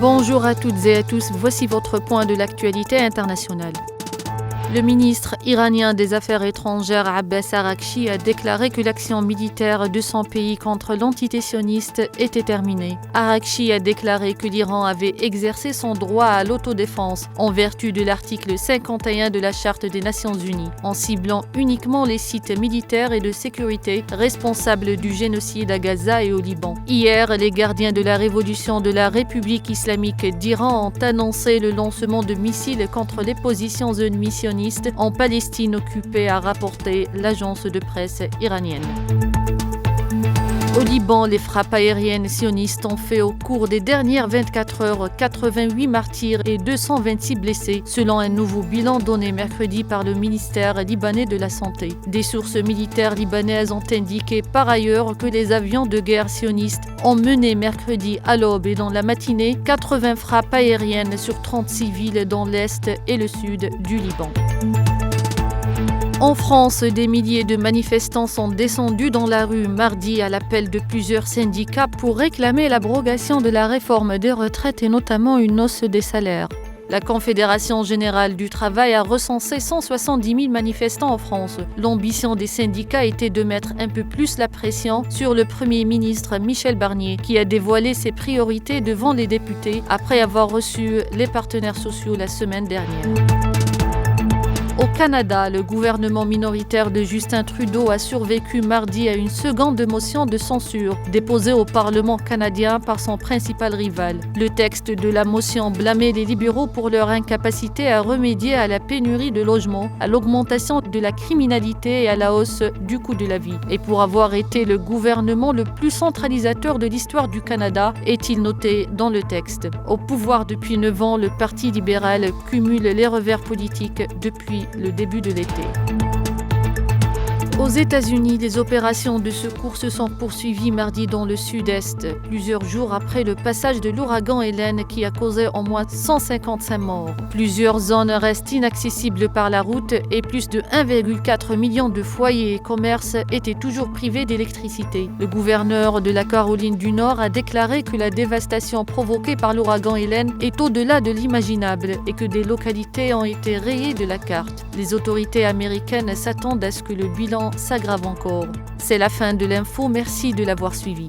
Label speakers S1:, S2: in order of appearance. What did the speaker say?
S1: Bonjour à toutes et à tous, voici votre point de l'actualité internationale. Le ministre iranien des Affaires étrangères Abbas Araghchi a déclaré que l'action militaire de son pays contre l'entité sioniste était terminée. Araghchi a déclaré que l'Iran avait exercé son droit à l'autodéfense en vertu de l'article 51 de la Charte des Nations Unies, en ciblant uniquement les sites militaires et de sécurité responsables du génocide à Gaza et au Liban. Hier, les gardiens de la révolution de la République islamique d'Iran ont annoncé le lancement de missiles contre les positions ennemies sionistes en Palestine occupée, a rapporté l'agence de presse iranienne. Au Liban, les frappes aériennes sionistes ont fait au cours des dernières 24 heures 88 martyrs et 226 blessés, selon un nouveau bilan donné mercredi par le ministère libanais de la Santé. Des sources militaires libanaises ont indiqué par ailleurs que les avions de guerre sionistes ont mené mercredi à l'aube et dans la matinée 80 frappes aériennes sur 36 villes dans l'est et le sud du Liban. En France, des milliers de manifestants sont descendus dans la rue mardi à l'appel de plusieurs syndicats pour réclamer l'abrogation de la réforme des retraites et notamment une hausse des salaires. La Confédération générale du travail a recensé 170 000 manifestants en France. L'ambition des syndicats était de mettre un peu plus la pression sur le Premier ministre Michel Barnier, qui a dévoilé ses priorités devant les députés après avoir reçu les partenaires sociaux la semaine dernière. Au Canada, le gouvernement minoritaire de Justin Trudeau a survécu mardi à une seconde motion de censure déposée au Parlement canadien par son principal rival. Le texte de la motion blâmait les libéraux pour leur incapacité à remédier à la pénurie de logements, à l'augmentation de la criminalité et à la hausse du coût de la vie. Et pour avoir été le gouvernement le plus centralisateur de l'histoire du Canada, est-il noté dans le texte. Au pouvoir depuis 9 ans, le Parti libéral cumule les revers politiques depuis le début de l'été. Aux États-Unis, les opérations de secours se sont poursuivies mardi dans le sud-est, plusieurs jours après le passage de l'ouragan Hélène qui a causé au moins 155 morts. Plusieurs zones restent inaccessibles par la route et plus de 1,4 million de foyers et commerces étaient toujours privés d'électricité. Le gouverneur de la Caroline du Nord a déclaré que la dévastation provoquée par l'ouragan Hélène est au-delà de l'imaginable et que des localités ont été rayées de la carte. Les autorités américaines s'attendent à ce que le bilan s'aggrave encore. C'est la fin de l'info, merci de l'avoir suivi.